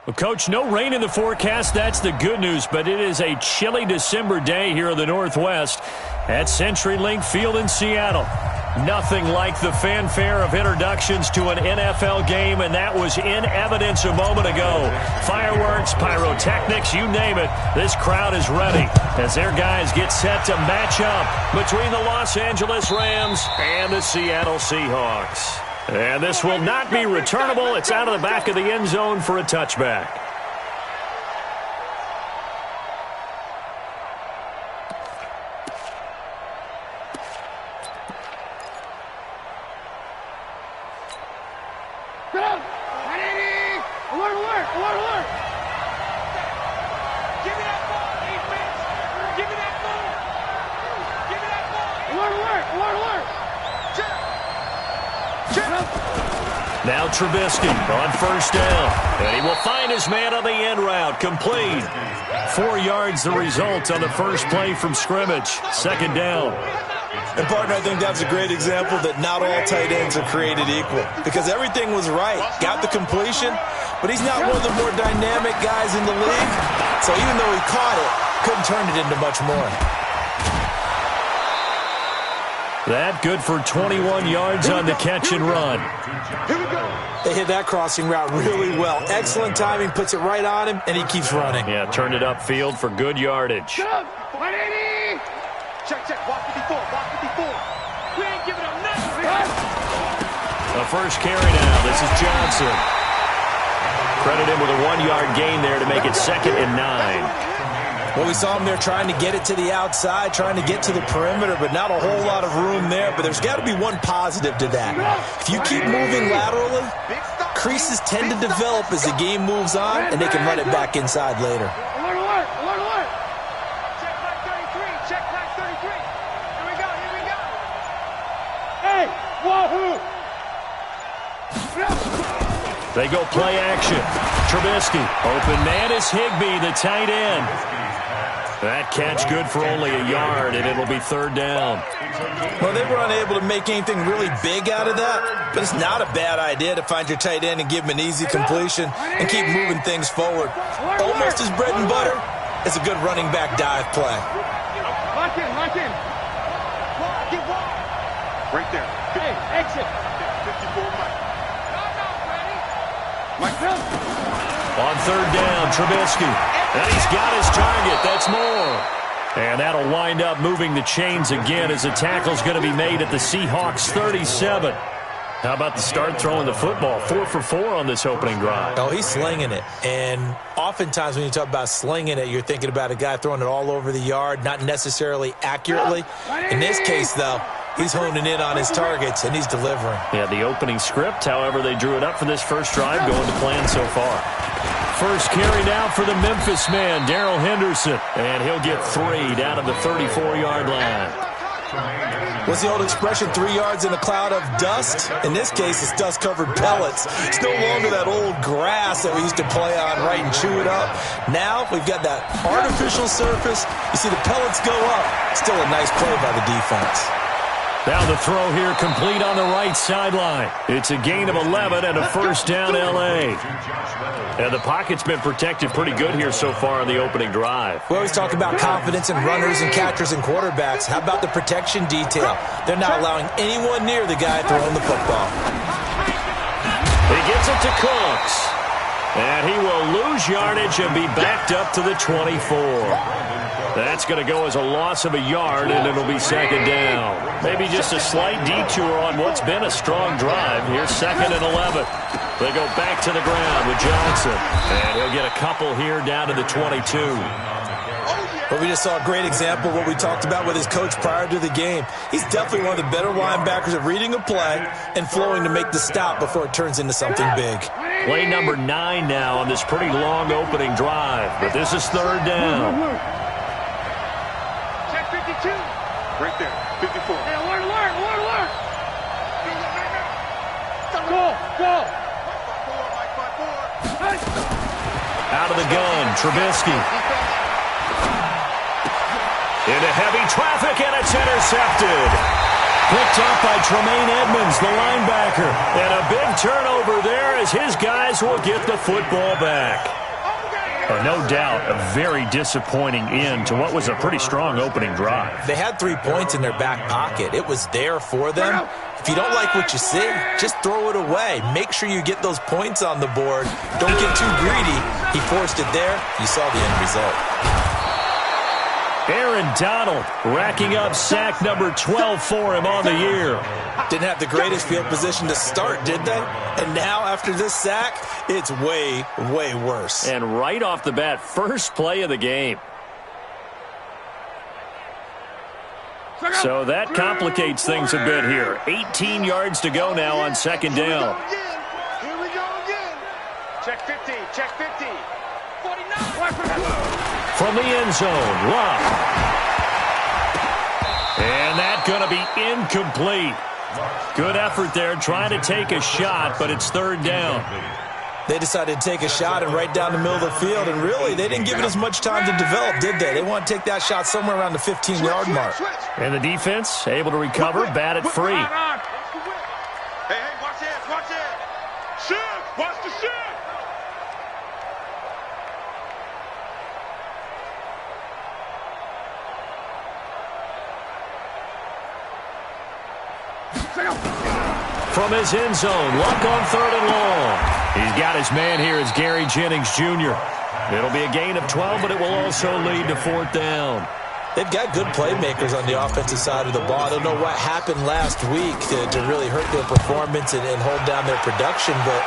Well, Coach, no rain in the forecast. That's the good news, but it is a chilly December day here in the Northwest at CenturyLink Field in Seattle. Nothing like the fanfare of introductions to an NFL game, and that was in evidence a moment ago. Fireworks, pyrotechnics, you name it. This crowd is ready as their guys get set to match up between the Los Angeles Rams and the Seattle Seahawks. And this will not be returnable. It's out of the back of the end zone for a touchback. Now Trubisky on first down, and he will find his man on the end route, complete. 4 yards the result on the first play from scrimmage, second down. And, partner, I think that's a great example that not all tight ends are created equal because everything was right. Got the completion, but he's not one of the more dynamic guys in the league. So even though he caught it, couldn't turn it into much more. That good for 21 yards on the catch and run. Here we go. They hit that crossing route really well. Excellent timing, puts it right on him, and he keeps running. Yeah, turned it upfield for good yardage. 180. Check. Walk 54. We ain't giving up nothing. A first carry now. This is Johnson. Credit him with a 1-yard gain there to make it 2nd and 9. Well, we saw him there trying to get it to the outside, trying to get to the perimeter, but not a whole lot of room there. But there's got to be one positive to that. If you keep moving laterally, creases tend to develop as the game moves on, and they can run it back inside later. Alert. Check back 33. Here we go. Hey, wahoo! They go play action. Trubisky. Open man is Higbee, the tight end. That catch good for only a yard, and it'll be 3rd down. Well, they were unable to make anything really big out of that, but it's not a bad idea to find your tight end and give him an easy completion and keep moving things forward. Almost his bread and butter. It's a good running back dive play. Lock in. Get wide. Right there. Hey, exit. 54 Mike. On 3rd down, Trubisky. And he's got his target. That's more. And that'll wind up moving the chains again as the tackle's going to be made at the Seahawks 37. How about the start throwing the football? 4 for 4 on this opening drive. Oh, he's slinging it. And oftentimes when you talk about slinging it, you're thinking about a guy throwing it all over the yard, not necessarily accurately. In this case, though, he's honing in on his targets, and he's delivering. Yeah, the opening script, however, they drew it up for this first drive, going to plan so far. First carry now for the Memphis man, Darrell Henderson. And he'll get 3 down to the 34-yard line. What's the old expression, 3 yards in a cloud of dust? In this case, it's dust-covered pellets. It's no longer that old grass that we used to play on, right, and chew it up. Now we've got that artificial surface. You see the pellets go up. Still a nice play by the defense. Now the throw here complete on the right sideline. It's a gain of 11 and a first down L.A. And the pocket's been protected pretty good here so far on the opening drive. We always talk about confidence in runners and catchers and quarterbacks. How about the protection detail? They're not allowing anyone near the guy throwing the football. He gets it to Cooks. And he will lose yardage and be backed up to the 24. That's going to go as a loss of a yard, and it'll be 2nd down. Maybe just a slight detour on what's been a strong drive. Here's 2nd and 11. They go back to the ground with Johnson. And he'll get a couple here down to the 22. But we just saw a great example of what we talked about with his coach prior to the game. He's definitely one of the better linebackers at reading a play and flowing to make the stop before it turns into something big. Play number 9 now on this pretty long opening drive. But this is 3rd down. Check 52. Right there, 54. Hey, alert. Go. Out of the gun, Trubisky. Into heavy traffic, and it's intercepted. Picked up by Tremaine Edmonds, the linebacker. And a big turnover there as his guys will get the football back. No doubt a very disappointing end to what was a pretty strong opening drive. They had 3 points in their back pocket. It was there for them. If you don't like what you see, just throw it away. Make sure you get those points on the board. Don't get too greedy. He forced it there. You saw the end result. Aaron Donald racking up sack number 12 for him on the year. Didn't have the greatest field position to start, did they? And now after this sack, it's way, way worse. And right off the bat, first play of the game. So that complicates things a bit here. 18 yards to go now on second down. Here we go again. Check 50, check 50. 49. From the end zone, Love. And that's going to be incomplete. Good effort there, trying to take a shot, but it's third down. They decided to take a shot and right down the middle of the field, and really, they didn't give it as much time to develop, did they? They want to take that shot somewhere around the 15-yard mark. And the defense able to recover, bat it free. Hey, watch this, watch this. Shoot, watch the shoot. From his end zone, Luck on third and long. He's got his man here as Gary Jennings Jr. It'll be a gain of 12, but it will also lead to fourth down. They've got good playmakers on the offensive side of the ball. I don't know what happened last week to really hurt their performance and hold down their production, but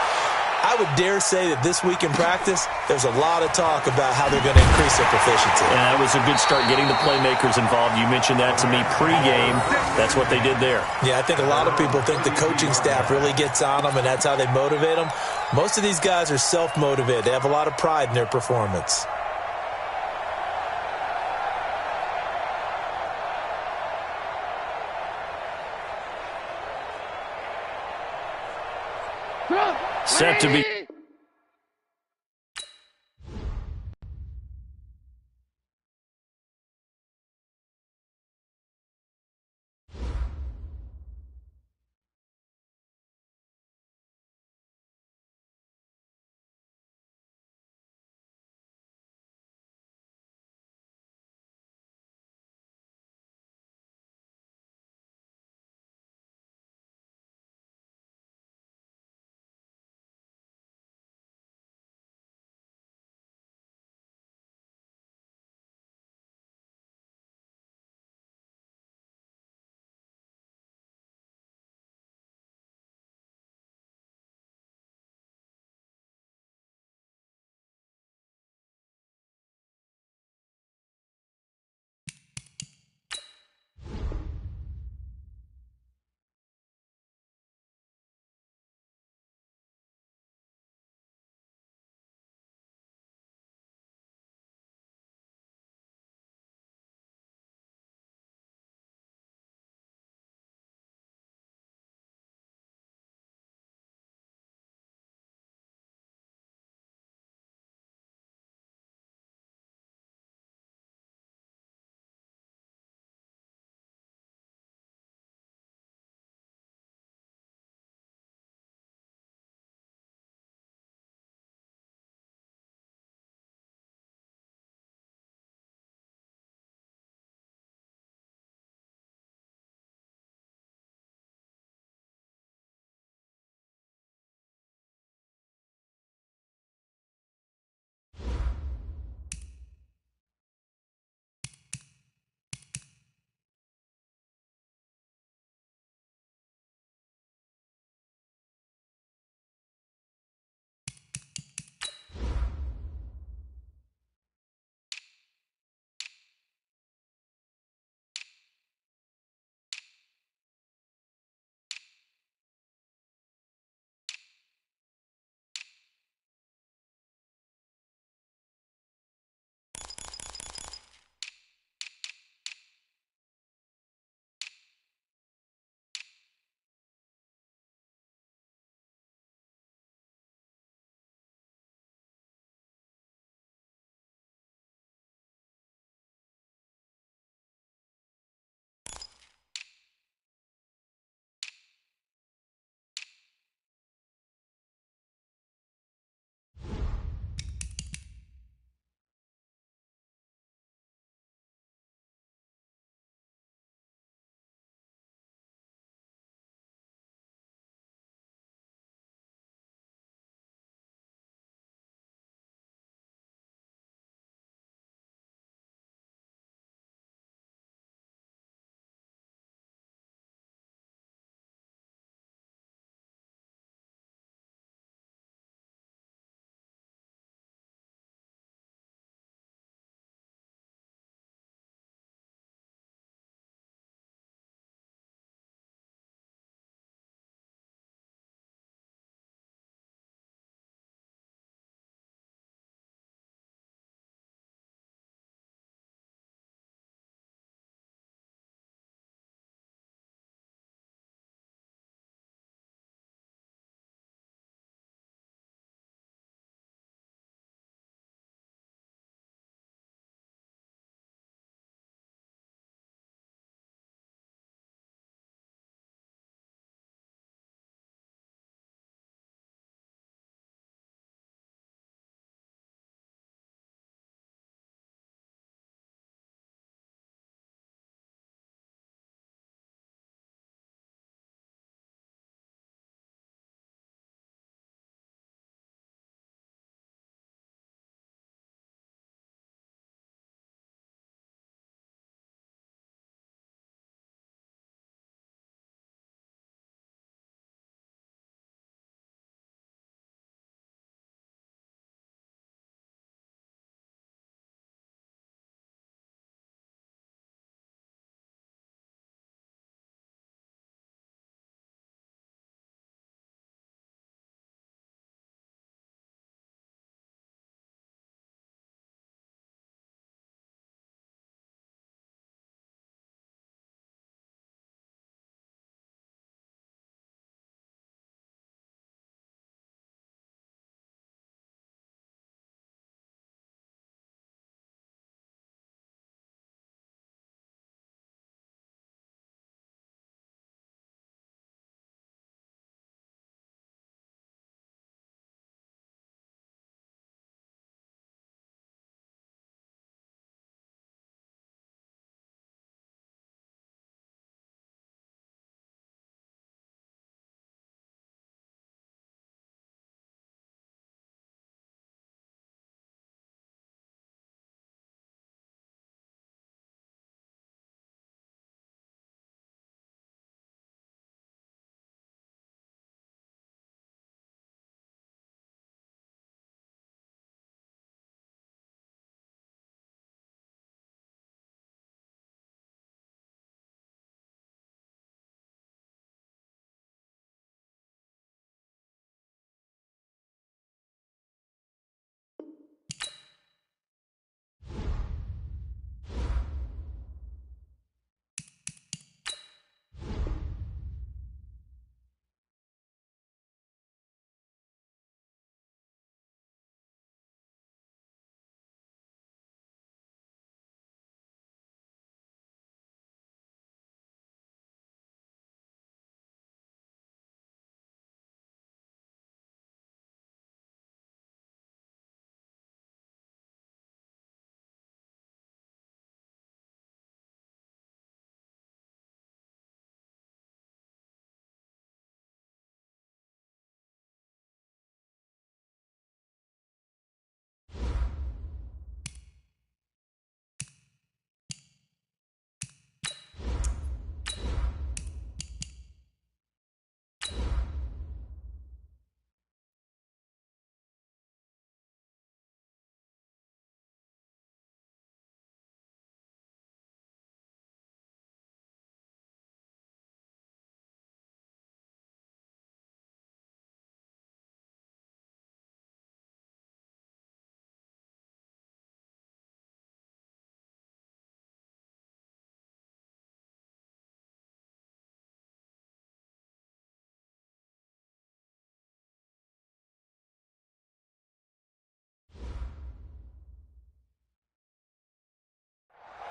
I would dare say that this week in practice, there's a lot of talk about how they're going to increase their proficiency. And that was a good start getting the playmakers involved. You mentioned that to me pregame. That's what they did there. Yeah, I think a lot of people think the coaching staff really gets on them, and that's how they motivate them. Most of these guys are self-motivated. They have a lot of pride in their performance. Set to be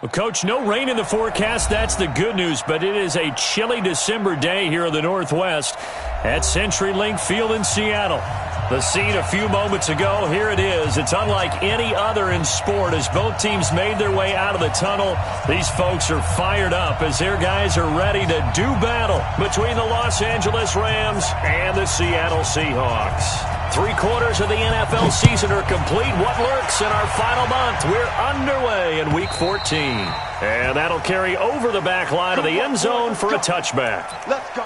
Well, Coach, no rain in the forecast. That's the good news, but it is a chilly December day here in the Northwest at CenturyLink Field in Seattle. The scene a few moments ago, here it is. It's unlike any other in sport as both teams made their way out of the tunnel. These folks are fired up as their guys are ready to do battle between the Los Angeles Rams and the Seattle Seahawks. 3/4 of the NFL season are complete. What lurks in our final month? We're underway in Week 14. And that'll carry over the back line of the end zone for a touchback. Let's go.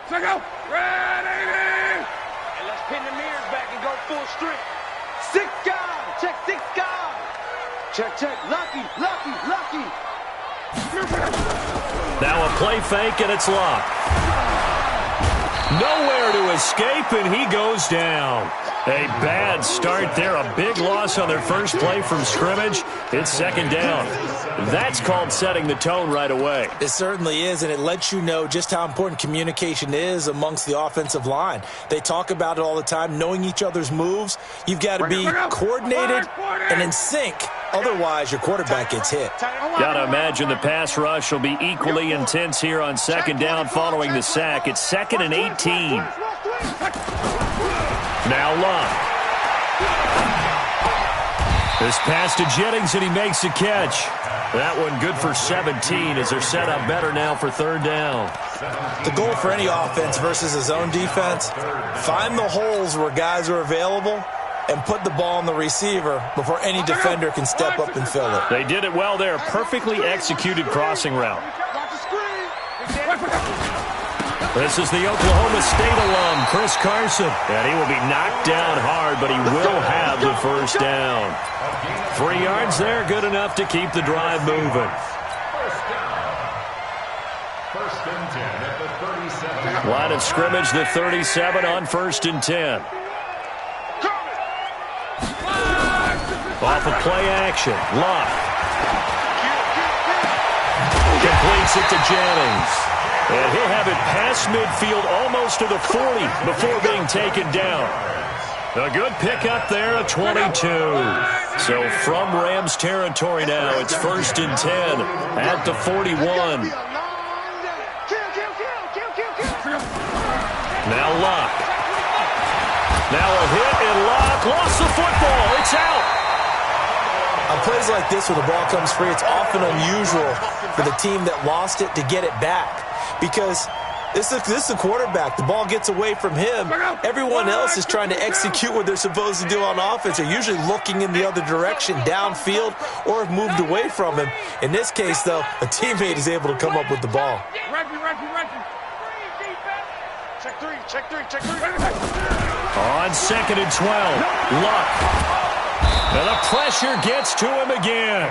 Check out. Ready. And let's pin the mirrors back and go full strength. 6 guys. Check 6 guys. Check. Lucky. Now a play fake, and it's locked. Nowhere to escape, and he goes down. A bad start there. A big loss on their first play from scrimmage. It's second down. That's called setting the tone right away. It certainly is, and it lets you know just how important communication is amongst the offensive line. They talk about it all the time, knowing each other's moves. You've got to be coordinated and in sync. Otherwise, your quarterback gets hit. Got to imagine the pass rush will be equally intense here on second down following the sack. It's 2nd and 18. Now Love. This pass to Jennings, and he makes the catch. That one good for 17 as they're set up better now for third down. The goal for any offense versus a zone defense, find the holes where guys are available and put the ball on the receiver before any defender can step up and fill it. They did it well there. Perfectly executed crossing route. This is the Oklahoma State alum, Chris Carson. And he will be knocked down hard, but he will have the first down. 3 yards there, good enough to keep the drive moving. Line of scrimmage, the 37 on 1st and 10. Off of play action. Luck. Completes it to Jennings. And he'll have it past midfield almost to the 40 before being taken down. A good pickup there at 22. So from Rams territory now, it's 1st and 10 at the 41. Now Luck. Now a hit, and Luck lost the football. It's out. On plays like this where the ball comes free, it's often unusual for the team that lost it to get it back. Because this is the quarterback. The ball gets away from him. Everyone else is trying to execute what they're supposed to do on offense. They're usually looking in the other direction, downfield, or have moved away from him. In this case, though, a teammate is able to come up with the ball. Check three. On 2nd and 12, Luck. And the pressure gets to him again.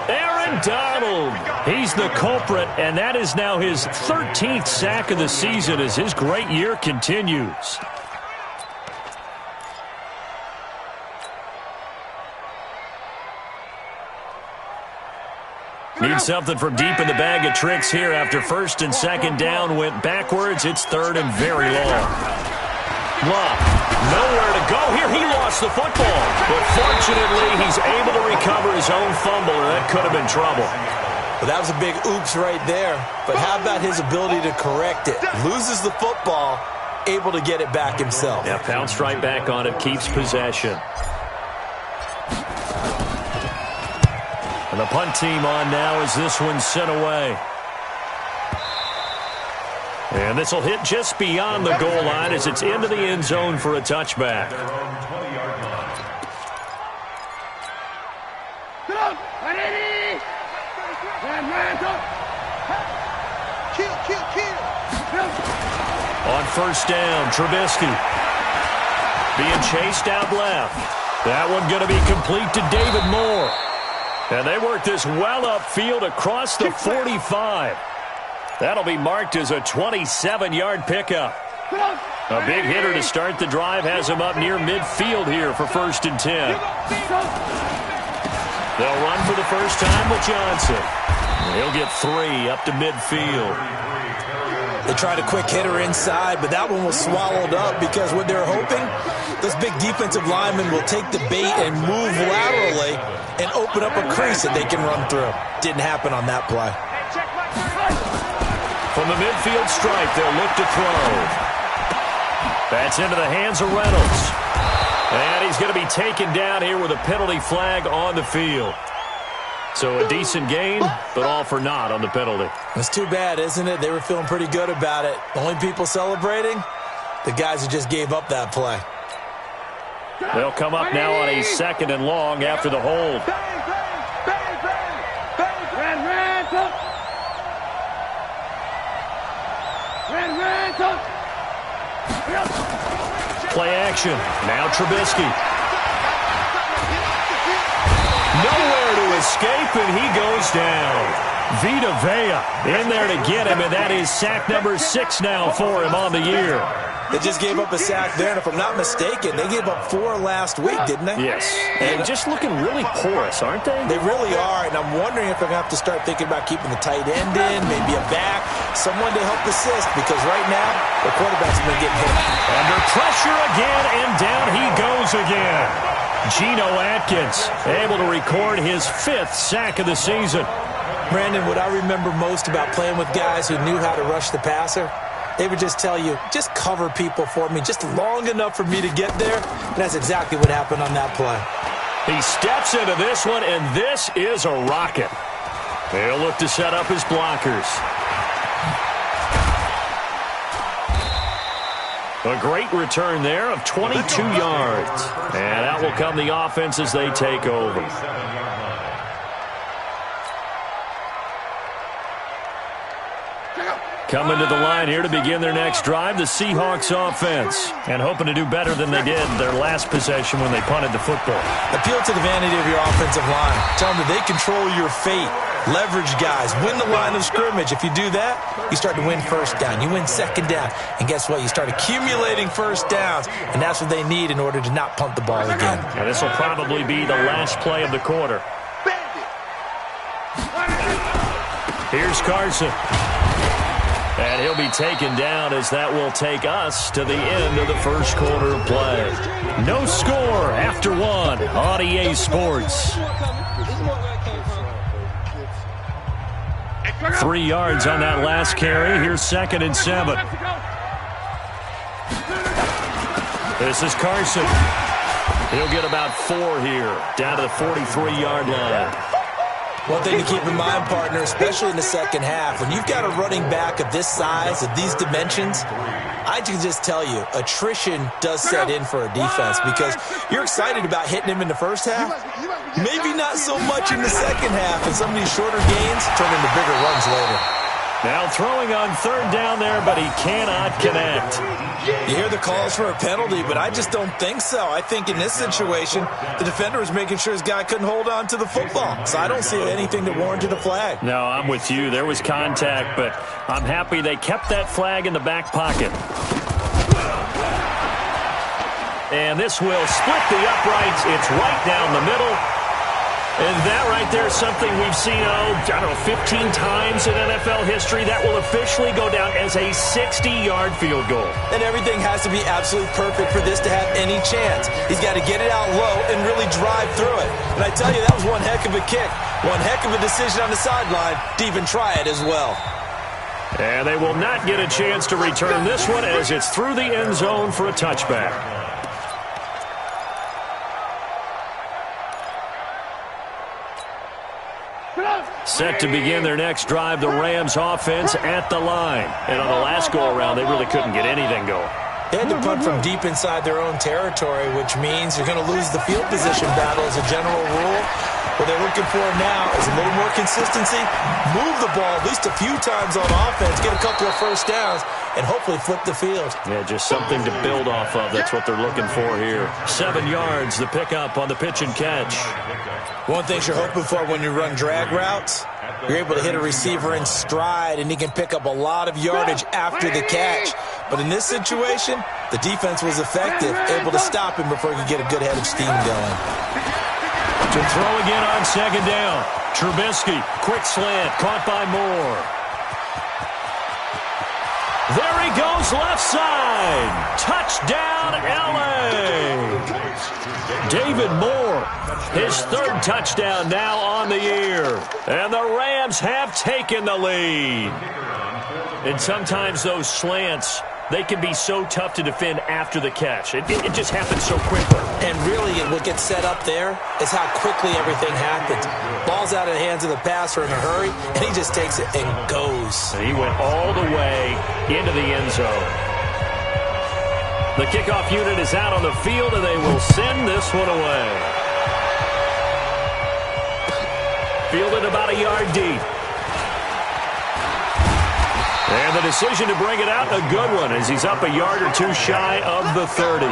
Aaron Donald. He's the culprit, and that is now his 13th sack of the season as his great year continues. Need something from deep in the bag of tricks here after 1st and 2nd down went backwards. It's 3rd and very long. Luck, nowhere to go here. He lost the football, but fortunately he's able to recover his own fumble, or that could have been trouble. Well, that was a big oops right there, but how about his ability to correct it? Loses the football, able to get it back himself. Yeah, pounced right back on it, keeps possession. And the punt team on now as this one's sent away. And this will hit just beyond the goal line as it's into the end zone for a touchback. On 1st down, Trubisky being chased out left. That one going to be complete to David Moore. And they work this well upfield across the 45. That'll be marked as a 27-yard pickup. A big hitter to start the drive has him up near midfield here for 1st and 10. They'll run for the first time with Johnson. He'll get 3 up to midfield. They tried a quick hitter inside, but that one was swallowed up because what they're hoping, those big defensive linemen will take the bait and move laterally and open up a crease that they can run through. Didn't happen on that play. From the midfield stripe, they'll look to throw. That's into the hands of Reynolds. And he's going to be taken down here with a penalty flag on the field. So a decent gain, but all for naught on the penalty. It's too bad, isn't it? They were feeling pretty good about it. The only people celebrating, the guys who just gave up that play. They'll come up now on a 2nd and long after the hold. Play action. Now Trubisky. Nowhere to escape, and he goes down. Vita Vea in there to get him, and that is sack number 6 now for him on the year. They just gave up a sack there, and if I'm not mistaken, they gave up 4 last week, didn't they? Yes. And just looking really porous, aren't they? They really are, and I'm wondering if they're going to have to start thinking about keeping the tight end in, maybe a back, someone to help assist, because right now, the quarterback's been getting hit. Under pressure again, and down he goes again. Geno Atkins able to record his 5th sack of the season. Brandon, what I remember most about playing with guys who knew how to rush the passer, they would just tell you, just cover people for me, just long enough for me to get there. And that's exactly what happened on that play. He steps into this one, and this is a rocket. They'll look to set up his blockers. A great return there of 22 yards. And out will come the offense as they take over. Coming to the line here to begin their next drive, the Seahawks offense. And hoping to do better than they did their last possession when they punted the football. Appeal to the vanity of your offensive line. Tell them that they control your fate. Leverage guys. Win the line of scrimmage. If you do that, you start to win first down. You win second down. And guess what? You start accumulating first downs. And that's what they need in order to not punt the ball again. And this will probably be the last play of the quarter. Here's Carson. And he'll be taken down as that will take us to the end of the first quarter of play. No score after 1 on EA Sports. 3 yards on that last carry. Here's 2nd and 7. This is Carson. He'll get about 4 here, down to the 43-yard line. One thing to keep in mind, partner, especially in the second half, when you've got a running back of this size, of these dimensions, I can just tell you, attrition does set in for a defense because you're excited about hitting him in the first half. Maybe not so much in the second half, and some of these shorter gains turn into bigger runs later. Now throwing on 3rd down there, but he cannot connect. You hear the calls for a penalty, but I just don't think so. I think in this situation, the defender was making sure his guy couldn't hold on to the football. So I don't see anything that warranted a flag. No, I'm with you. There was contact, but I'm happy they kept that flag in the back pocket. And this will split the uprights. It's right down the middle. And that right there is something we've seen, 15 times in NFL history. That will officially go down as a 60-yard field goal. And everything has to be absolutely perfect for this to have any chance. He's got to get it out low and really drive through it. And I tell you, that was one heck of a kick. One heck of a decision on the sideline to even try it as well. And they will not get a chance to return this one as it's through the end zone for a touchback. Set to begin their next drive, the Rams offense at the line. And on the last go-around, they really couldn't get anything going. They had to punt from deep inside their own territory, which means you're going to lose the field position battle as a general rule. What they're looking for now is a little more consistency, move the ball at least a few times on offense, get a couple of first downs, and hopefully flip the field. Yeah, just something to build off of. That's what they're looking for here. 7 yards, the pickup on the pitch and catch. One thing you're hoping for when you run drag routes, you're able to hit a receiver in stride, and he can pick up a lot of yardage after the catch. But in this situation, the defense was effective, able to stop him before he could get a good head of steam going. To throw again on 2nd down. Trubisky, quick slant, caught by Moore. There he goes, left side. Touchdown, L.A. David Moore, his third touchdown now on the year. And the Rams have taken the lead. And sometimes those slants, they can be so tough to defend after the catch. It just happens so quickly. And really, what gets set up there is how quickly everything happens. Ball's out of the hands of the passer in a hurry, and he just takes it and goes. And he went all the way into the end zone. The kickoff unit is out on the field, and they will send this one away. Fielded about a yard deep. And the decision to bring it out, a good one, as he's up a yard or two shy of the 30.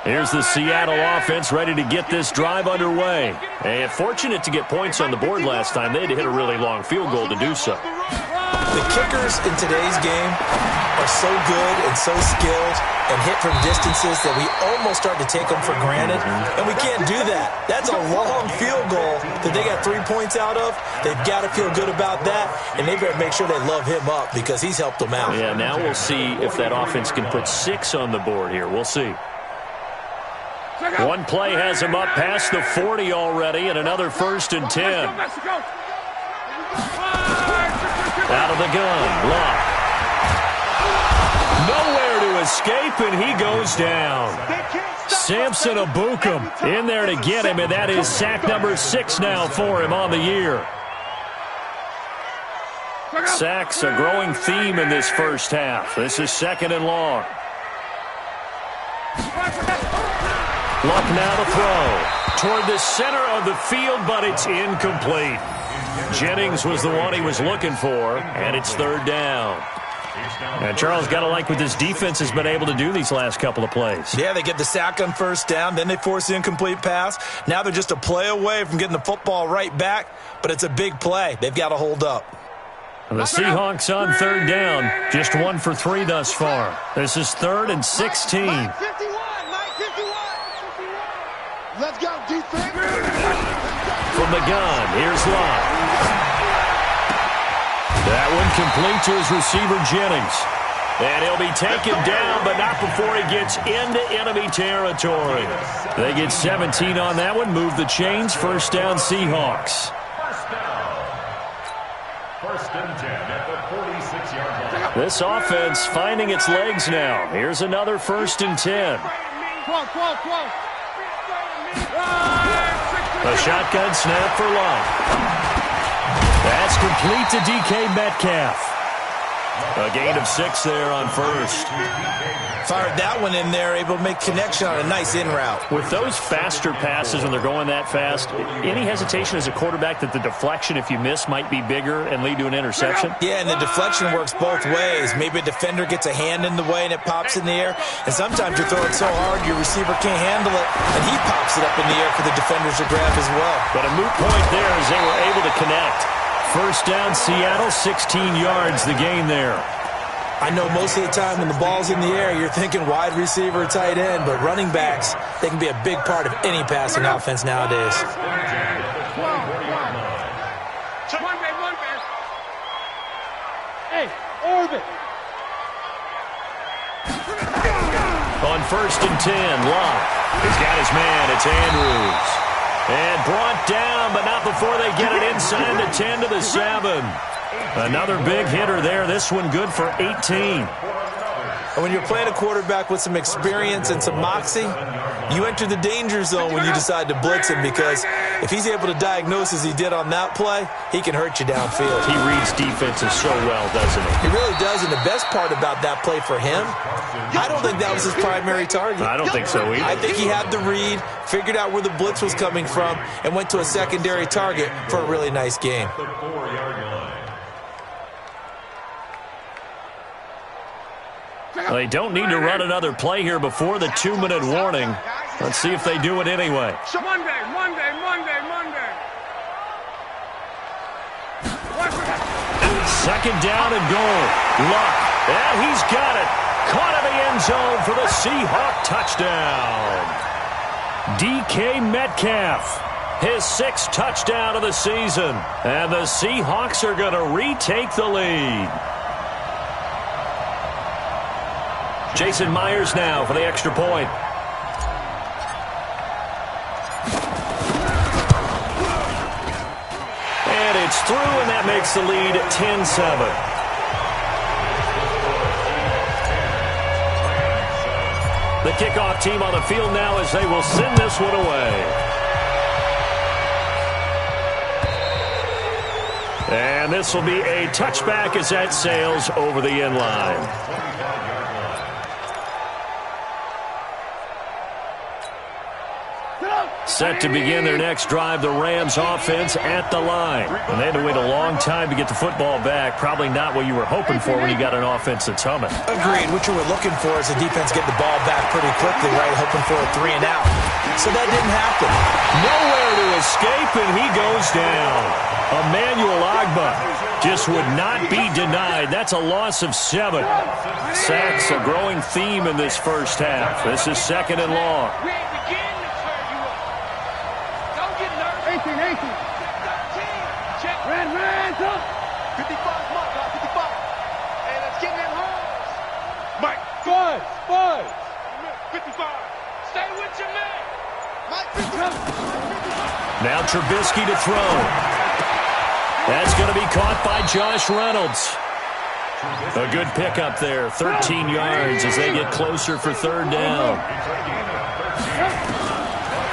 Here's the Seattle offense ready to get this drive underway. And fortunate to get points on the board last time. They had to hit a really long field goal to do so. The kickers in today's game are so good and so skilled and hit from distances that we almost start to take them for granted. And we can't do that. That's a long field goal that they got 3 points out of. They've got to feel good about that, and they better make sure they love him up because he's helped them out. Yeah, now we'll see if that offense can put 6 on the board here. We'll see. One play has him up past the 40 already, and another 1st and 10. Out of the gun, Luck. Nowhere to escape, and he goes down. Samson Abukum in there to get him, and that is sack number 6 now for him on the year. Sacks a growing theme in this first half. This is 2nd and long. Luck now to throw toward the center of the field, but it's incomplete. Jennings was the one he was looking for, and it's 3rd down. And Charles, got to like what this defense has been able to do these last couple of plays. Yeah, they get the sack on 1st down, then they force the incomplete pass. Now they're just a play away from getting the football right back, but it's a big play. They've got to hold up. And the Seahawks on 3rd down, just 1 for 3 thus far. This is 3rd and 16. Let's go, defense. From the gun, here's Locke. That one complete to his receiver, Jennings. And he'll be taken down, but not before he gets into enemy territory. They get 17 on that one, move the chains, 1st down Seahawks. First and 10 at the 46-yard line. This offense finding its legs now. Here's another 1st and 10. A shotgun snap for Locke. That's complete to DK Metcalf. A gain of 6 there on 1st. Fired that one in there, able to make connection on a nice in route. With those faster passes when they're going that fast, any hesitation as a quarterback that the deflection, if you miss, might be bigger and lead to an interception? Yeah, and the deflection works both ways. Maybe a defender gets a hand in the way and it pops in the air. And sometimes you throw it so hard your receiver can't handle it, and he pops it up in the air for the defenders to grab as well. But a moot point there as they were able to connect. 1st down, Seattle, 16 yards, the gain there. I know most of the time when the ball's in the air, you're thinking wide receiver, tight end, but running backs, they can be a big part of any passing offense nowadays. Hey, orbit. On 1st and 10, Locke. He's got his man. It's Andrews. And brought down, but not before they get it inside the 10 to the 7. Another big hitter there. This one good for 18. And when you're playing a quarterback with some experience and some moxie, you enter the danger zone when you decide to blitz him, because if he's able to diagnose as he did on that play, he can hurt you downfield. He reads defenses so well, doesn't he? He really does, and the best part about that play for him, I don't think that was his primary target. I don't think so either. I think he had the read, figured out where the blitz was coming from, and went to a secondary target for a really nice game. The 4-yard line. They don't need to run another play here before the 2-minute warning. Let's see if they do it anyway. Monday. 2nd down and goal. Luck. And he's got it. Caught in the end zone for the Seahawk touchdown. DK Metcalf, his 6th touchdown of the season. And the Seahawks are going to retake the lead. Jason Myers now for the extra point. And it's through, and that makes the lead 10-7. The kickoff team on the field now as they will send this one away. And this will be a touchback as that sails over the end line. Set to begin their next drive, the Rams offense at the line. And they had to wait a long time to get the football back. Probably not what you were hoping for when you got an offense that's humming. Agreed. What you were looking for is the defense get the ball back pretty quickly, right? Hoping for a 3 and out. So that didn't happen. Nowhere to escape, and he goes down. Emmanuel Ogbah just would not be denied. That's a loss of 7. Sacks, a growing theme in this first half. This is 2nd and long. Hands up. 55 mark, 55. And let's get in home. Mike. 5. 55. Stay with your man. Mike, 55. Now Trubisky to throw. That's going to be caught by Josh Reynolds. A good pickup there. 13 yards as they get closer for 3rd down.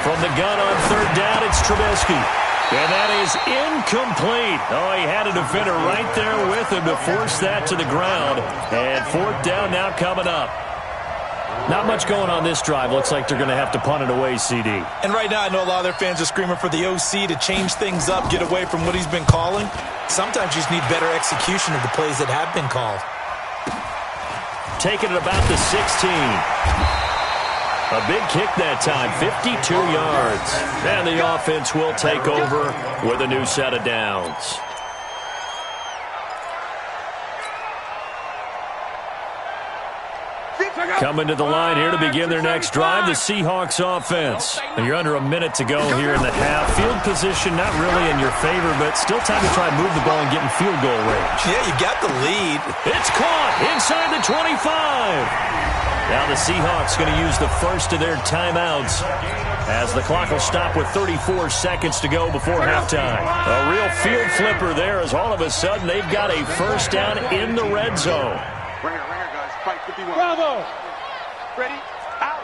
From the gun on 3rd down, it's Trubisky. And that is incomplete. Oh, he had a defender right there with him to force that to the ground. And 4th down now coming up. Not much going on this drive. Looks like they're going to have to punt it away, CD. And right now I know a lot of their fans are screaming for the OC to change things up, get away from what he's been calling. Sometimes you just need better execution of the plays that have been called. Taking it about the 16. A big kick that time, 52 yards. And the offense will take over with a new set of downs. Coming to the line here to begin their next drive, the Seahawks offense. And you're under a minute to go here in the half. Field position not really in your favor, but still time to try and move the ball and get in field goal range. Yeah, you got the lead. It's caught inside the 25. Now the Seahawks going to use the first of their timeouts as the clock will stop with 34 seconds to go before halftime. A real field flipper there as all of a sudden they've got a first down in the red zone. Right here, guys. Fight 51. Bravo. Ready? Out.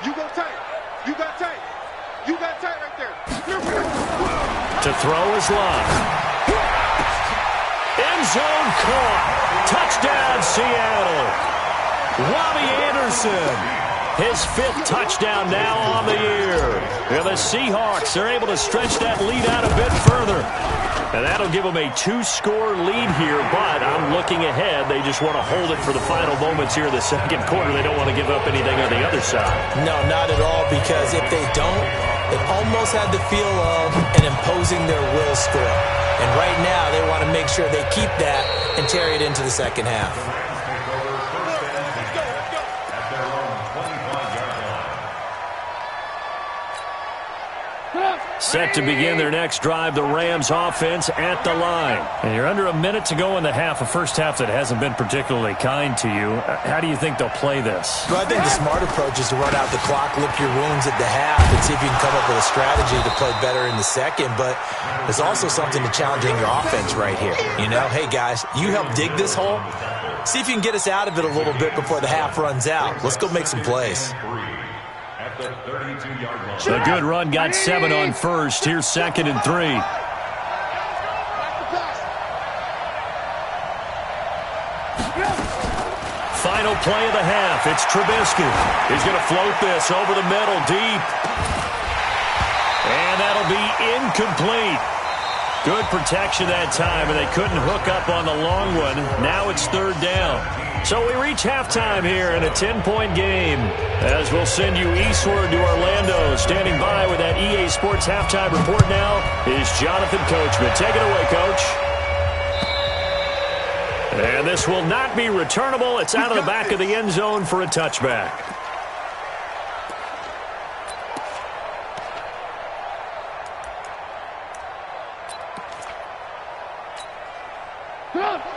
You go tight. You got tight. You got tight right there. To throw is Love. End zone caught. Touchdown, Seattle. Robbie Anderson, his 5th touchdown now on the year. And the Seahawks are able to stretch that lead out a bit further. And that'll give them a 2-score lead here, but I'm looking ahead. They just want to hold it for the final moments here in the 2nd quarter. They don't want to give up anything on the other side. No, not at all, because if they don't, it almost had the feel of an imposing their will score. And right now, they want to make sure they keep that and carry it into the 2nd half. Set to begin their next drive, the Rams offense at the line. And you're under a minute to go in the half, a first half that hasn't been particularly kind to you. How do you think they'll play this? Well, I think the smart approach is to run out the clock, lick your wounds at the half, and see if you can come up with a strategy to play better in the 2nd. But there's also something to challenging your offense right here. You know, hey, guys, you help dig this hole. See if you can get us out of it a little bit before the half runs out. Let's go make some plays. A good run, got 7 on first. Here's 2nd and 3. Final play of the half. It's Trubisky. He's going to float this over the middle, deep. And that'll be incomplete. Good protection that time, and they couldn't hook up on the long one. Now it's 3rd down. So we reach halftime here in a 10-point game as we'll send you eastward to Orlando. Standing by with that EA Sports halftime report now is Jonathan Coachman. Take it away, Coach. And this will not be returnable. It's out of the back of the end zone for a touchback.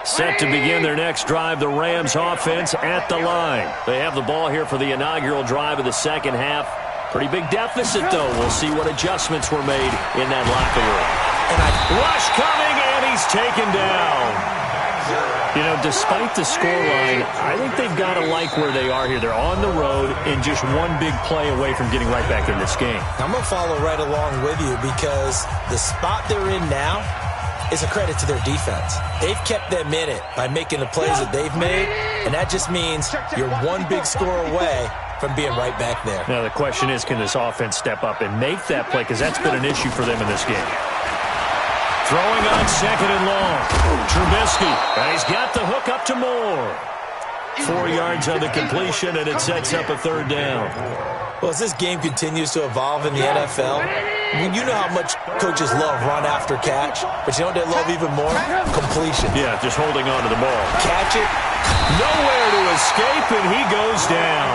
Set to begin their next drive, the Rams offense at the line. They have the ball here for the inaugural drive of the second half. Pretty big deficit, though. We'll see what adjustments were made in that locker room. Rush coming, and he's taken down. You know, despite the scoreline, I think they've got to like where they are here. They're on the road and just one big play away from getting right back in this game. I'm going to follow right along with you because the spot they're in now is a credit to their defense. They've kept them in it by making the plays that they've made, and that just means you're one big score away from being right back there. Now, the question is, can this offense step up and make that play? Because that's been an issue for them in this game. Throwing on second and long. Trubisky. And he's got the hook up to Moore. 4 yards on the completion, and it sets up a third down. Well, as this game continues to evolve in the NFL, you know how much coaches love run after catch, but you know what they love even more? Completion. Yeah, just holding on to the ball. Catch it. Nowhere to escape, and he goes down.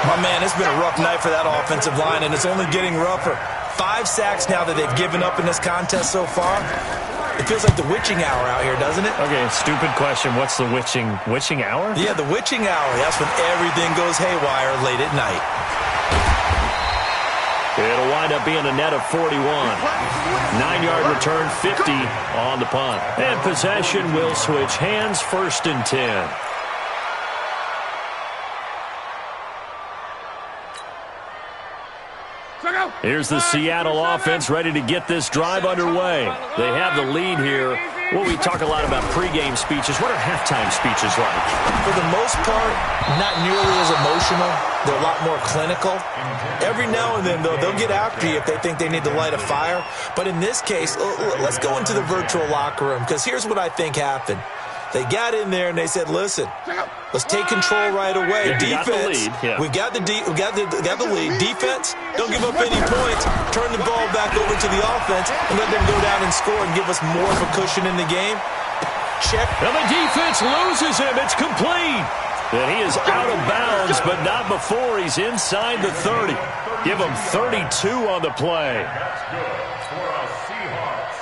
My man, it's been a rough night for that offensive line, and it's only getting rougher. 5 sacks now that they've given up in this contest so far. It feels like the witching hour out here, doesn't it? Okay, stupid question. What's the witching hour? Yeah, the witching hour. That's when everything goes haywire late at night. It'll wind up being a net of 41. 9-yard return, 50 on the punt. And possession will switch hands, 1st and 10. Here's the Seattle offense ready to get this drive underway. They have the lead here. Well, we talk a lot about pregame speeches. What are halftime speeches like? For the most part, not nearly as emotional. They're a lot more clinical. Every now and then, though, they'll get after you if they think they need to light a fire. But in this case, let's go into the virtual locker room, because here's what I think happened. They got in there and they said, listen, let's take control right away. Defense, we got the lead. Defense, don't give up any points. Turn the ball back over to the offense and let them go down and score and give us more of a cushion in the game. Check. And the defense loses him. It's complete. And he is out of bounds, but not before he's inside the 30. Give him 32 on the play. That's good for our Seahawks.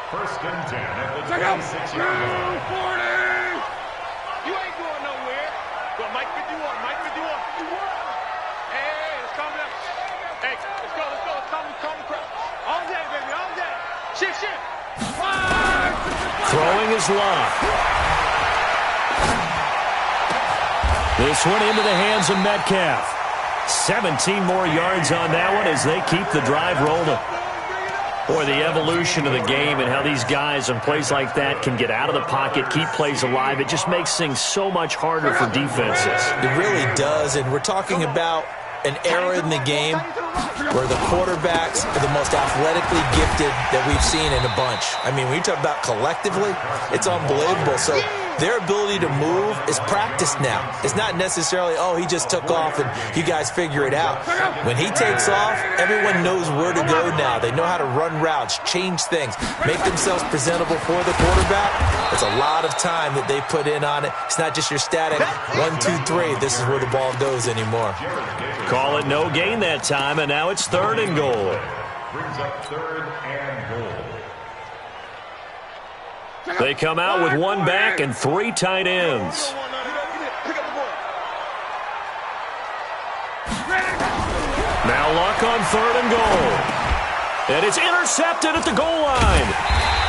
1st and 10 at the 26-yard line. 40. You ain't going nowhere. Go, Mike 51, Mike 51. Hey, let's calm down. Hey, let's go. Let's calm the crowd. All day, baby, all day. Shift. Throwing his lock. This one into the hands of Metcalf. 17 more yards on that one as they keep the drive rolling. Boy, the evolution of the game and how these guys on plays like that can get out of the pocket, keep plays alive, it just makes things so much harder for defenses. It really does, and we're talking about an era in the game where the quarterbacks are the most athletically gifted that we've seen in a bunch. I mean, when you talk about collectively, it's unbelievable. So their ability to move is practiced now. It's not necessarily, oh, he just took off and you guys figure it out. When he takes off, everyone knows where to go now. They know how to run routes, change things, make themselves presentable for the quarterback. It's a lot of time that they put in on it. It's not just your static 1, 2, 3. This is where the ball goes anymore. Call it no gain that time, and now it's 3rd and goal. Brings up 3rd and goal. They come out with 1 back and 3 tight ends. Now Luck on 3rd and goal. And it's intercepted at the goal line.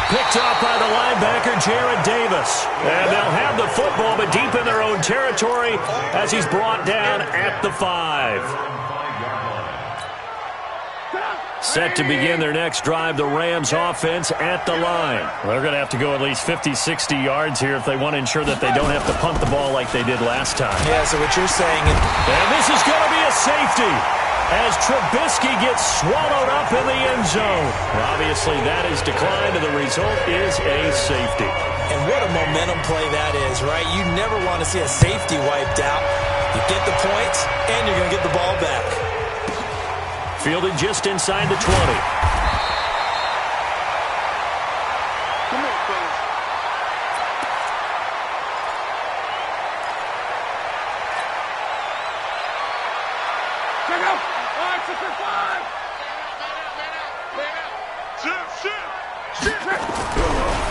Picked off by the linebacker, Jarrad Davis. And they'll have the football, but deep in their own territory as he's brought down at the 5. Set to begin their next drive, the Rams offense at the line. They're going to have to go at least 50, 60 yards here if they want to ensure that they don't have to punt the ball like they did last time. Yeah, so what you're saying is... And this is going to be a safety as Trubisky gets swallowed up in the end zone. Obviously, that is declined, and the result is a safety. And what a momentum play that is, right? You never want to see a safety wiped out. You get the points, and you're going to get the ball back. Fielded just inside the 20.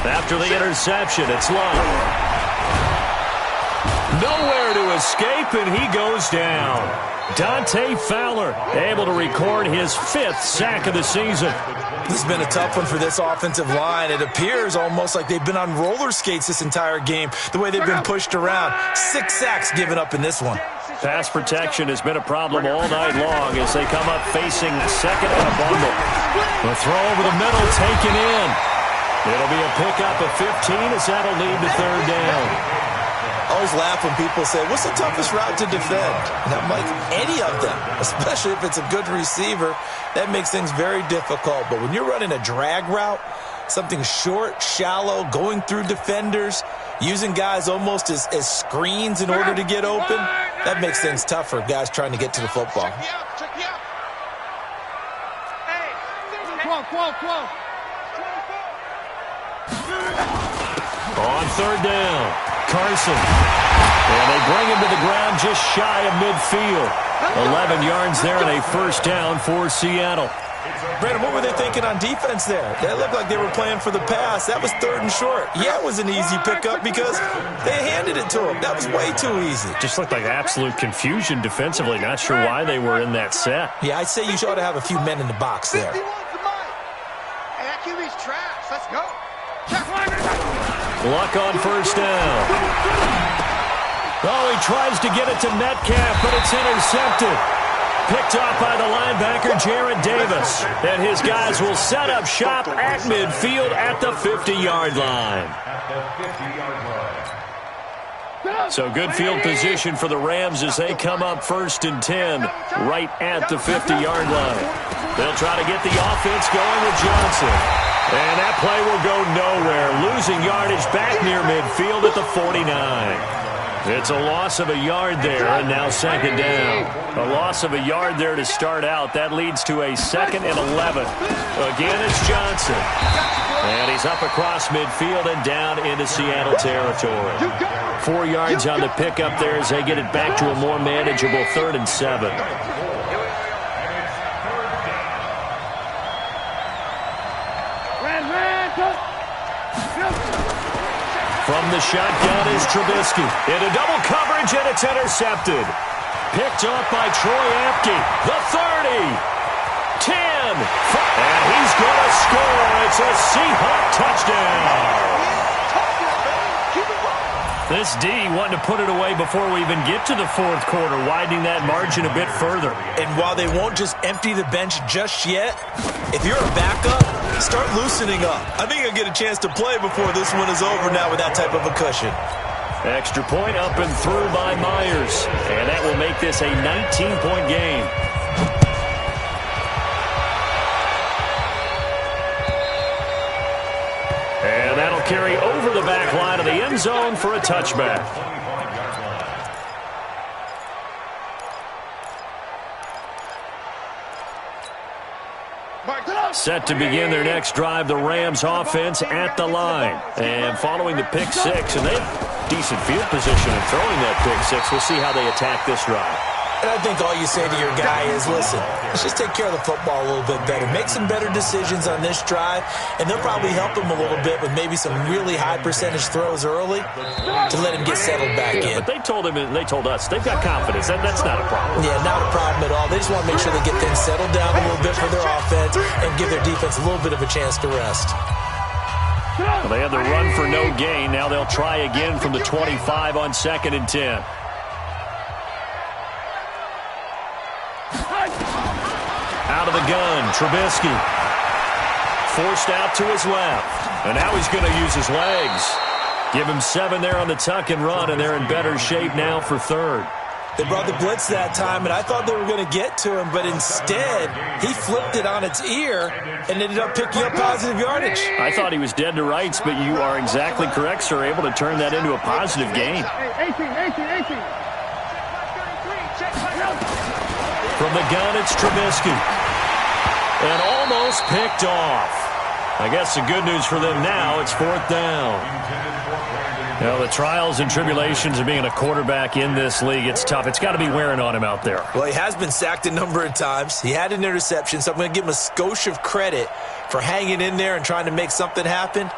After the interception, it's Love. Nowhere to escape, and he goes down. Dante Fowler able to record his 5th sack of the season. This has been a tough one for this offensive line. It appears almost like they've been on roller skates this entire game, the way they've been pushed around. 6 sacks given up in this one. Pass protection has been a problem all night long as they come up facing second and a bundle. The throw over the middle taken in. It'll be a pickup of 15 as that'll lead to 3rd down. I always laugh when people say, what's the toughest route to defend? And I'm like, any of them, especially if it's a good receiver. That makes things very difficult. But when you're running a drag route, something short, shallow, going through defenders, using guys almost as screens in order to get open, that makes things tough for guys trying to get to the football. On 3rd down, Carson. And they bring him to the ground just shy of midfield. 11 yards there and a 1st down for Seattle. Brandon, what were they thinking on defense there? They looked like they were playing for the pass. That was 3rd and short. Yeah, it was an easy pickup because they handed it to him. That was way too easy. Just looked like absolute confusion defensively. Not sure why they were in that set. Yeah, I'd say you ought to have a few men in the box there. Hey, that QB's trash. Let's go. Luck on 1st down. Oh, he tries to get it to Metcalf, but it's intercepted. Picked off by the linebacker, Jarrett Davis. And his guys will set up shop at midfield at the 50-yard line. So good field position for the Rams as they come up 1st and 10 right at the 50-yard line. They'll try to get the offense going with Johnson. And that play will go nowhere. Losing yardage back near midfield at the 49. It's a loss of a yard there, and now 2nd down. A loss of a yard there to start out. That leads to a 2nd and 11. Again, it's Johnson. And he's up across midfield and down into Seattle territory. 4 yards on the pickup there as they get it back to a more manageable 3rd and 7. From the shotgun is Trubisky. Into double coverage, and it's intercepted. Picked off by Troy Apke. The 30. 10. And he's going to score. It's a Seahawk touchdown. This D wanting to put it away before we even get to the 4th quarter, widening that margin a bit further. And while they won't just empty the bench just yet, if you're a backup, start loosening up. I think you'll get a chance to play before this one is over now with that type of a cushion. Extra point up and through by Myers. And that will make this a 19-point game. And that'll carry over the back line of the end zone for a touchback. Set to begin their next drive, the Rams offense at the line. And following the pick 6, and they have decent field position in throwing that pick 6. We'll see how they attack this drive. And I think all you say to your guy is, listen, let's just take care of the football a little bit better. Make some better decisions on this drive, and they'll probably help him a little bit with maybe some really high percentage throws early to let him get settled back in. But they told him, and they told us, they've got confidence. That's not a problem. Yeah, not a problem at all. They just want to make sure they get things settled down a little bit for their offense and give their defense a little bit of a chance to rest. Well, they had the run for no gain. Now they'll try again from the 25 on 2nd and 10. Out of the gun, Trubisky. Forced out to his left. And now he's going to use his legs. Give him 7 there on the tuck and run, and they're in better shape now for 3rd. They brought the blitz that time, and I thought they were going to get to him, but instead, he flipped it on its ear and ended up picking up positive yardage. I thought he was dead to rights, but you are exactly correct, sir, able to turn that into a positive gain. 18. From the gun, it's Trubisky. And almost picked off. I guess the good news for them now, it's 4th down. Now, the trials and tribulations of being a quarterback in this league, it's tough. It's got to be wearing on him out there. Well, he has been sacked a number of times. He had an interception, so I'm going to give him a skosh of credit for hanging in there and trying to make something happen.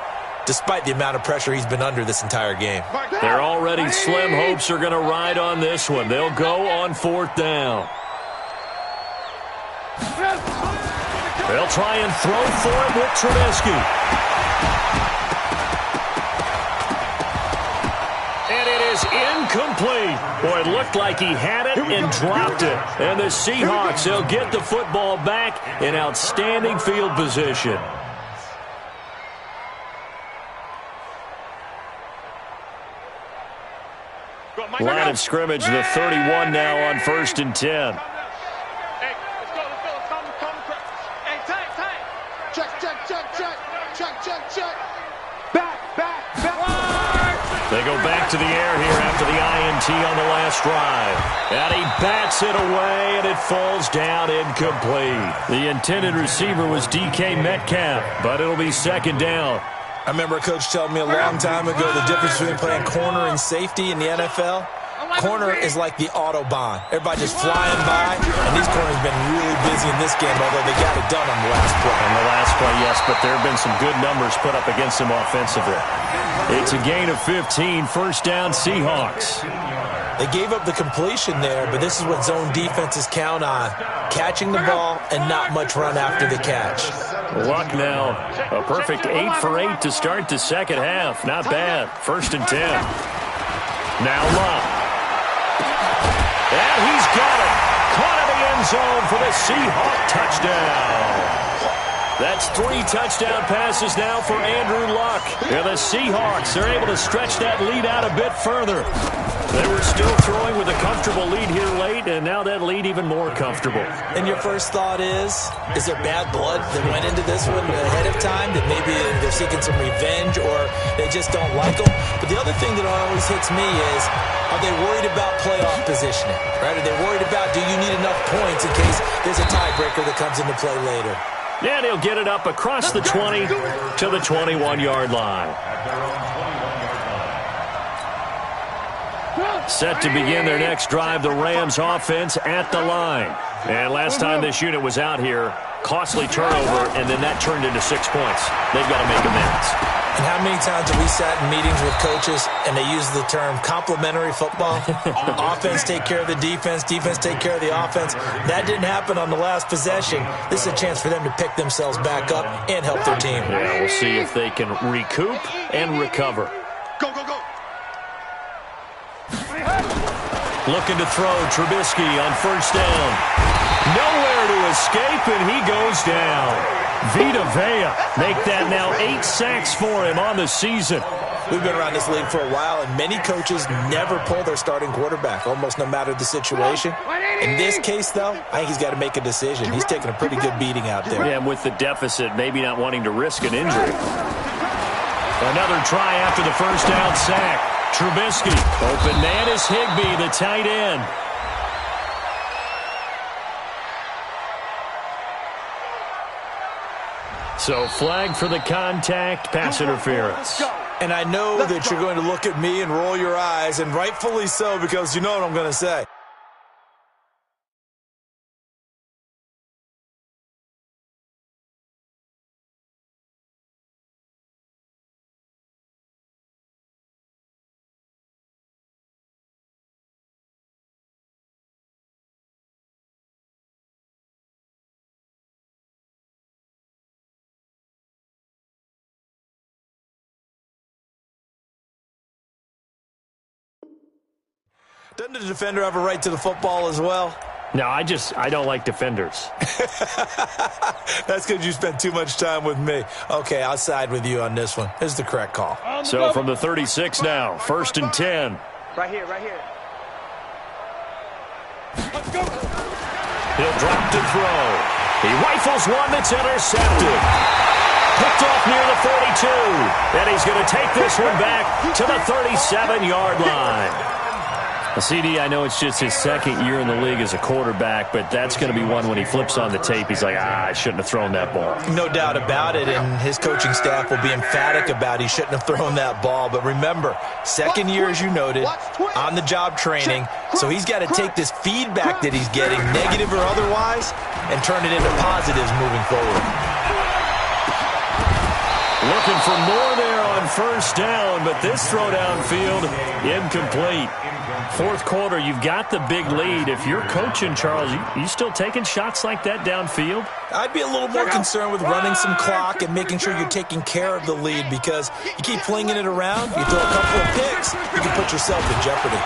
despite the amount of pressure he's been under this entire game. Their already slim hopes are going to ride on this one. They'll go on 4th down. They'll try and throw for it with Trubisky. And it is incomplete. Boy, it looked like he had it and dropped it. And the Seahawks, they'll get the football back in outstanding field position. Line of scrimmage, the 31 now on 1st and 10. They go back to the air here after the INT on the last drive. And he bats it away, and it falls down incomplete. The intended receiver was DK Metcalf, but it'll be 2nd down. I remember a coach telling me a long time ago the difference between playing corner and safety in the NFL. Corner is like the Autobahn. Everybody just flying by, and these corners have been really busy in this game, although they got it done on the last play. On the last play, yes, but there have been some good numbers put up against them offensively. It's a gain of 15, 1st down Seahawks. They gave up the completion there, but this is what zone defenses count on. Catching the ball and not much run after the catch. Luck now. A perfect 8 for 8 to start the second half. Not bad. 1st and 10. Now Luck. And he's got it. Caught in the end zone for the Seahawk touchdown. That's 3 touchdown passes now for Andrew Luck. And the Seahawks are able to stretch that lead out a bit further. They were still throwing with a comfortable lead here late, and now that lead even more comfortable. And your first thought is there bad blood that went into this one ahead of time, that maybe they're seeking some revenge or they just don't like them? But the other thing that always hits me is, are they worried about playoff positioning? Right? Are they worried about, do you need enough points in case there's a tiebreaker that comes into play later? And he'll get it up across the 20 to the 21-yard line. Set to begin their next drive, the Rams offense at the line. And last time this unit was out here, costly turnover, and then that turned into 6 points. They've got to make amends. And how many times have we sat in meetings with coaches and they use the term complementary football? Offense take care of the defense, defense take care of the offense. That didn't happen on the last possession. This is a chance for them to pick themselves back up and help their team. Yeah, we'll see if they can recoup and recover. Go, go, go. Looking to throw, Trubisky on 1st down. Nowhere to escape, and he goes down. Vita Vea make that now 8 sacks for him on the season. We've been around this league for a while, and many coaches never pull their starting quarterback, almost no matter the situation. In this case, though, I think he's got to make a decision. He's taking a pretty good beating out there. Yeah, and with the deficit, maybe not wanting to risk an injury. Another try after the 1st down sack. Trubisky, open man is Higbee, the tight end. So flag for the contact, pass interference. And I know that you're going to look at me and roll your eyes, and rightfully so, because you know what I'm going to say. Doesn't the defender have a right to the football as well? No, I don't like defenders. That's because you spent too much time with me. Okay, I'll side with you on this one. This is the correct call. So from the 36 now, 1st and 10. Right here, right here. Let's go. He'll drop to throw. He rifles one that's intercepted. Picked off near the 42. And he's going to take this one back to the 37-yard line. CD, I know it's just his 2nd year in the league as a quarterback, but that's going to be one when he flips on the tape, he's like, I shouldn't have thrown that ball. No doubt about it, and his coaching staff will be emphatic about he shouldn't have thrown that ball. But remember, 2nd year, as you noted, on-the-job training, so he's got to take this feedback that he's getting, negative or otherwise, and turn it into positives moving forward. Looking for more there on first down, but this throw downfield, incomplete. Fourth quarter, you've got the big lead. If you're coaching, Charles, you still taking shots like that downfield? I'd be a little more concerned with running some clock and making sure you're taking care of the lead, because you keep flinging it around, you throw a couple of picks, you can put yourself in jeopardy.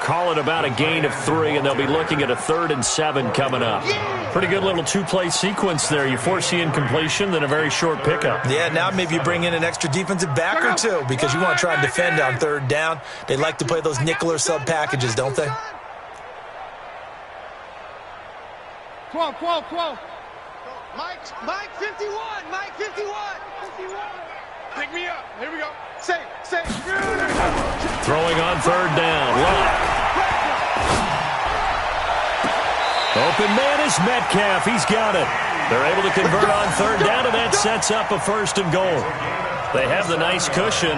Call it about a gain of 3, and they'll be looking at a 3rd and 7 coming up. Pretty good little two-play sequence there. You force the incompletion, then a very short pickup. Yeah, now maybe you bring in an extra defensive back or two, because you want to try and defend on 3rd down. They like to play those nickel or sub packages, don't they? 12. Mike 51. Mike 51. Pick me up. Here we go. Say. Throwing on 3rd down. Lock. Open man is Metcalf. He's got it. They're able to convert on 3rd down, and that sets up a 1st and goal. They have the nice cushion.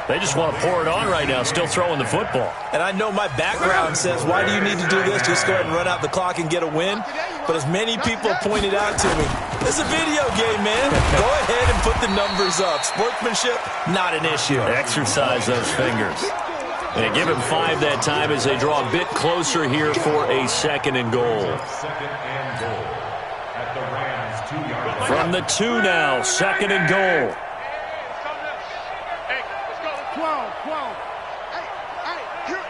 They just want to pour it on right now, still throwing the football. And I know my background says, why do you need to do this? Just go ahead and run out the clock and get a win. But as many people have pointed out to me, it's a video game, man. Go ahead and put the numbers up. Sportsmanship, not an issue. Exercise those fingers. And give him 5 that time as they draw a bit closer here for a 2nd and goal. From the 2 now, 2nd and goal. 12.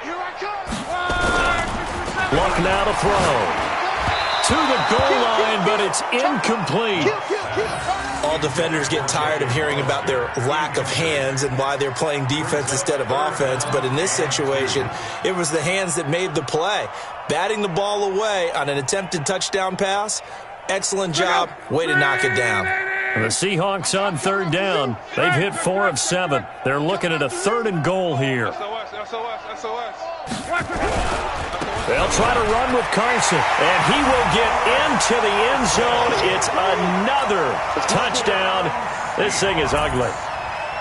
Here I come. Luck now to throw. To the goal line, but it's incomplete. All defenders get tired of hearing about their lack of hands and why they're playing defense instead of offense. But in this situation, it was the hands that made the play. Batting the ball away on an attempted touchdown pass, excellent job. Way to knock it down. The Seahawks on 3rd down. They've hit 4 of 7. They're looking at a 3rd and goal here. SOS. They'll try to run with Carson, and he will get into the end zone. It's another touchdown. This thing is ugly.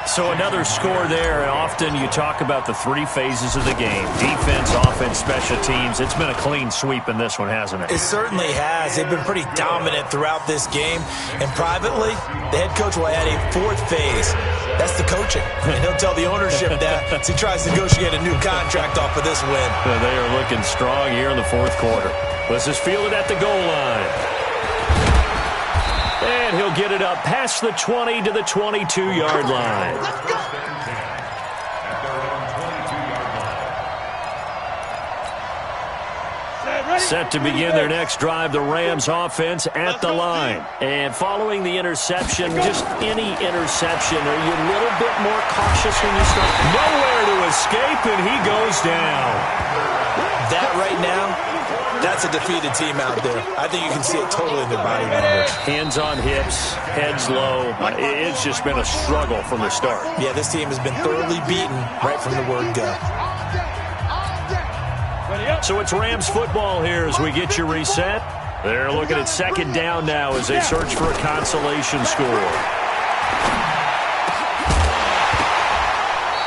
So another score there, and often you talk about the 3 phases of the game. Defense, offense, special teams. It's been a clean sweep in this one, hasn't it? It certainly has. They've been pretty dominant throughout this game. And privately, the head coach will add a 4th phase. That's the coaching. And he'll tell the ownership that as he tries to negotiate a new contract off of this win. They are looking strong here in the 4th quarter. This is fielded at the goal line. And he'll get it up past the 20 to the 22-yard line. Set to begin their next drive, the Rams offense at the line. And following the interception, just any interception, are you a little bit more cautious when you start? Nowhere to escape, and he goes down. That right now, that's a defeated team out there. I think you can see it totally in their body language. Hands on hips, heads low. It's just been a struggle from the start. Yeah, this team has been thoroughly beaten right from the word go. So it's Rams football here as we get you reset. They're looking at 2nd down now as they search for a consolation score.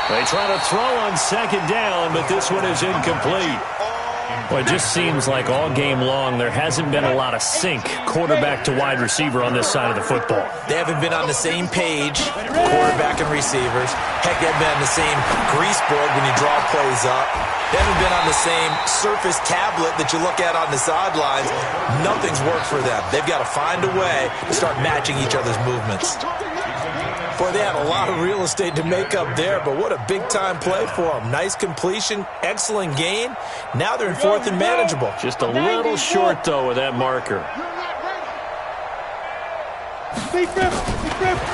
They try to throw on 2nd down, but this one is incomplete. Well, it just seems like all game long there hasn't been a lot of sync quarterback to wide receiver on this side of the football. They haven't been on the same page, quarterback and receivers. Heck, they haven't been on the same grease board when you draw plays up. They haven't been on the same surface tablet that you look at on the sidelines. Nothing's worked for them. They've got to find a way to start matching each other's movements. Boy, they had a lot of real estate to make up there, but what a big-time play for them. Nice completion, excellent gain. Now they're in 4th and manageable. Just a little short, though, with that marker.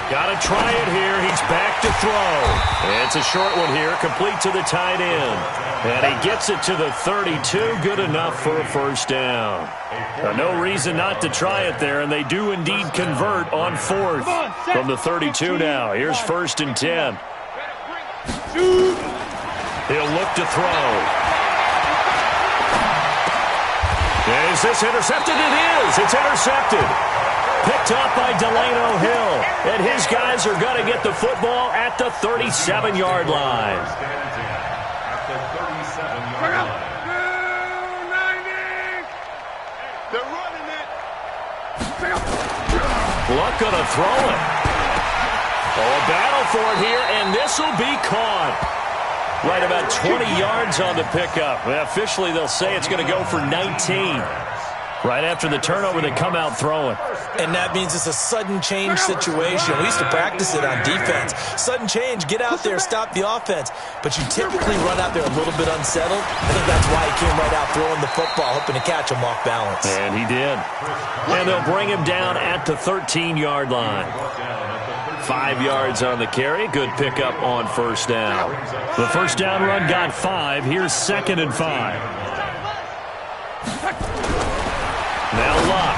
Got to try it here. He's back to throw. It's a short one here, complete to the tight end. And he gets it to the 32, good enough for a 1st down. No reason not to try it there, and they do indeed convert on 4th from the 32 now. Here's 1st and 10. He'll look to throw. Is this intercepted? It is. It's intercepted. Picked up by Delano Hill. And his guys are going to get the football at the 37-yard line. Luck going to throw it. Oh, a battle for it here, and this will be caught. Right about 20 yards on the pickup. Well, officially, they'll say it's going to go for 19. Right after the turnover, they come out throwing. And that means it's a sudden change situation. We used to practice it on defense. Sudden change, get out there, stop the offense. But you typically run out there a little bit unsettled. I think that's why he came right out throwing the football, hoping to catch him off balance. And he did. And they'll bring him down at the 13-yard line. 5 yards on the carry. Good pickup on first down. The first down run got 5. Here's 2nd and 5. Now Luck.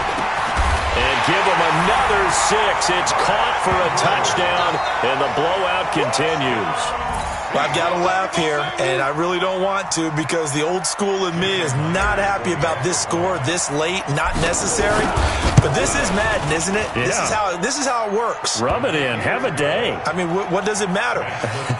And give him another 6. It's caught for a touchdown, and the blowout continues. Well, I've got to laugh here, and I really don't want to because the old school in me is not happy about this score this late, not necessary. But this is Madden, isn't it? Yeah. This is how it works. Rub it in. Have a day. I mean, what does it matter?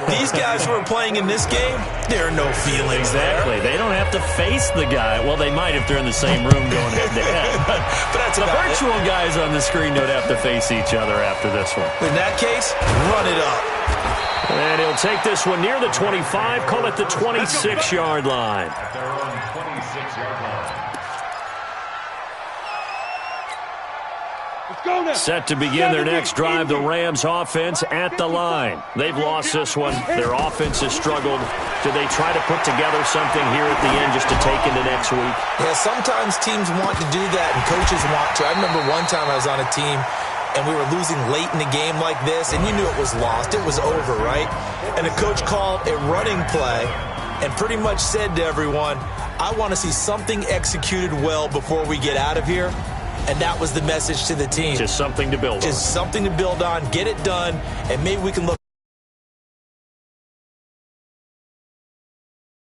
These guys who are playing in this game, there are no feelings Exactly. there. They don't have to face the guy. Well, they might if they're in the same room going head-to-head. But that's the about virtual guys on the screen don't have to face each other after this one. In that case, run it up. And he'll take this one near the 25, call it the 26-yard line. At their own 26-yard line. Let's go now. Set to begin their next drive, the Rams offense at the line. They've lost this one. Their offense has struggled. Do they try to put together something here at the end just to take into next week? Yeah, sometimes teams want to do that and coaches want to. I remember one time I was on a team and we were losing late in the game like this, and you knew it was lost. It was over, right? And the coach called a running play and pretty much said to everyone, I want to see something executed well before we get out of here. And that was the message to the team. Just something to build on. Just something to build on, get it done, and maybe we can look